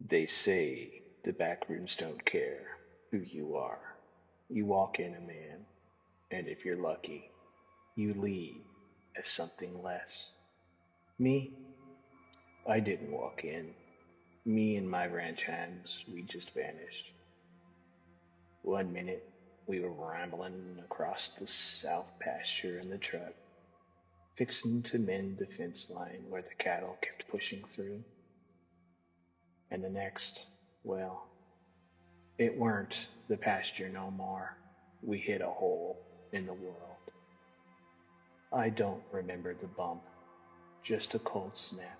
They say the backrooms don't care who you are. You walk in a man, and if you're lucky, you leave as something less. Me, I didn't walk in. Me and my ranch hands, we just vanished. One minute, we were rambling across the south pasture in the truck, fixing to mend the fence line where the cattle kept pushing through. And the next, well, it weren't the pasture no more. We hit a hole in the world. I don't remember the bump, just a cold snap,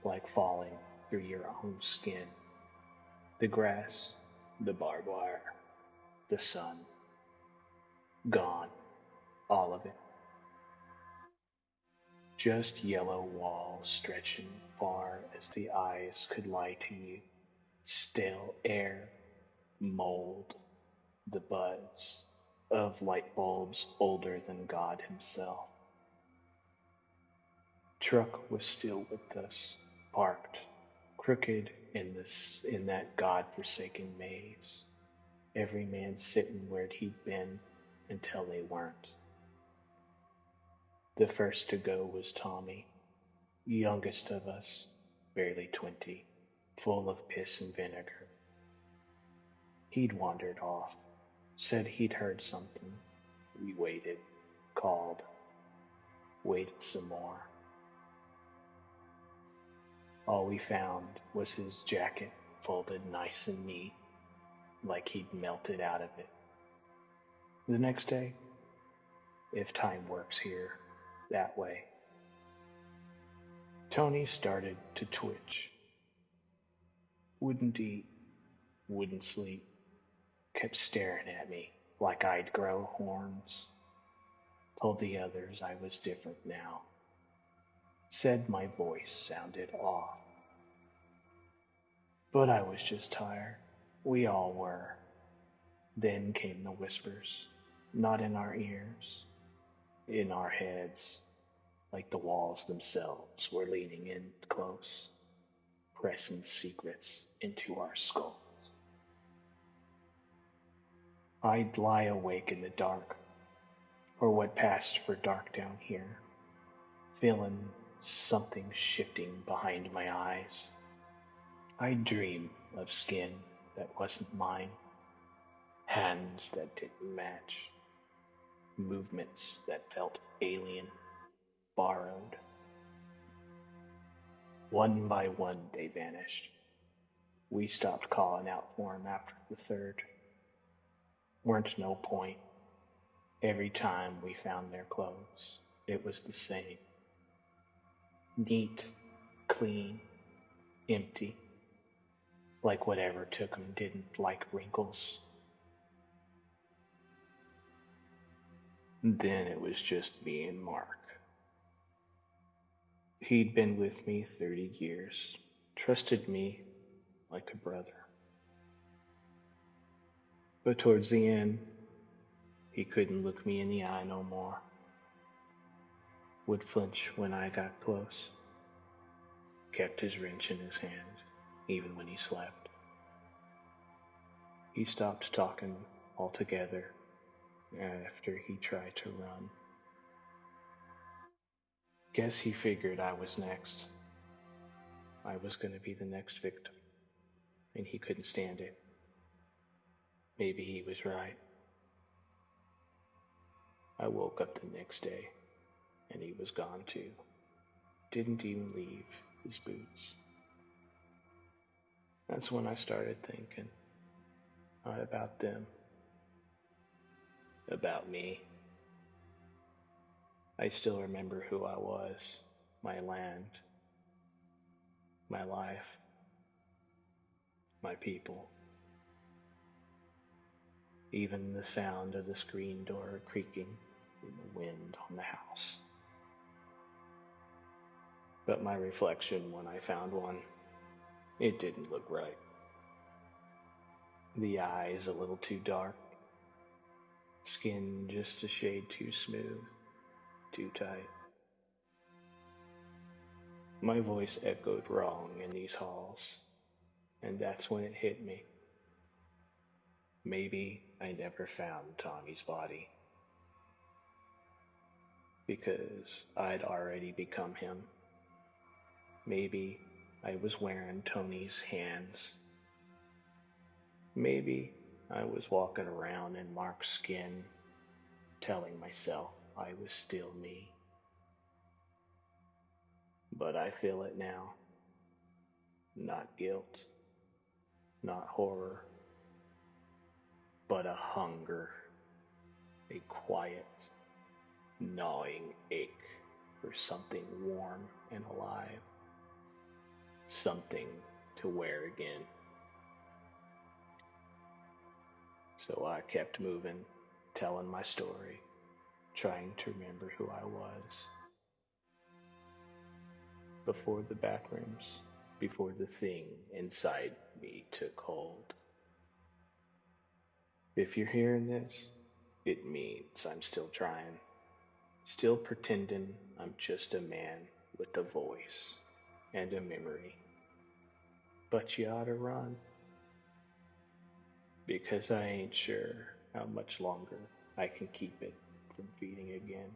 like falling through your own skin. The grass, the barbed wire, the sun, gone, all of it. Just yellow walls stretching far as the eyes could lie to you. Stale air, mold, the buzz of light bulbs older than God himself. Truck was still with us, parked, crooked in that God-forsaken maze. Every man sitting where he'd been until they weren't. The first to go was Tommy, youngest of us, barely 20, full of piss and vinegar. He'd wandered off, said he'd heard something. We waited, called, waited some more. All we found was his jacket folded nice and neat, like he'd melted out of it. The next day, if time works here, that way, Tony started to twitch. Wouldn't eat, wouldn't sleep, kept staring at me like I'd grow horns. Told the others I was different now. Said my voice sounded off. But I was just tired. We all were. Then came the whispers, not in our ears, in our heads, like the walls themselves were leaning in close, pressing secrets into our skulls. I'd lie awake in the dark, or what passed for dark down here, feeling something shifting behind my eyes. I'd dream of skin that wasn't mine, hands that didn't match, movements that felt alien, borrowed. One by one they vanished. We stopped calling out for 'em after the third. Weren't no point. Every time we found their clothes, it was the same. Neat, clean, empty, like whatever took 'em didn't like wrinkles. Then it was just me and Mark. He'd been with me 30 years, trusted me like a brother. But towards the end, he couldn't look me in the eye no more. Would flinch when I got close. Kept his wrench in his hand, even when he slept. He stopped talking altogether after he tried to run. Guess he figured I was next. I was going to be the next victim, and he couldn't stand it. Maybe he was right. I woke up the next day, and he was gone too. Didn't even leave his boots. That's when I started thinking, not about them, about me. I still remember who I was, my land, my life, my people. Even the sound of the screen door creaking in the wind on the house. But my reflection when I found one, it didn't look right. The eyes a little too dark, skin just a shade too smooth, too tight. My voice echoed wrong in these halls, and that's when it hit me. Maybe I never found Tommy's body because I'd already become him. Maybe I was wearing Tony's hands. Maybe I was walking around in Mark's skin, telling myself I was still me. But I feel it now. Not guilt, not horror, but a hunger, a quiet, gnawing ache for something warm and alive, something to wear again. So I kept moving, telling my story, trying to remember who I was before the backrooms, before the thing inside me took hold. If you're hearing this, it means I'm still trying, still pretending I'm just a man with a voice and a memory. But you oughta run, because I ain't sure how much longer I can keep it from feeding again.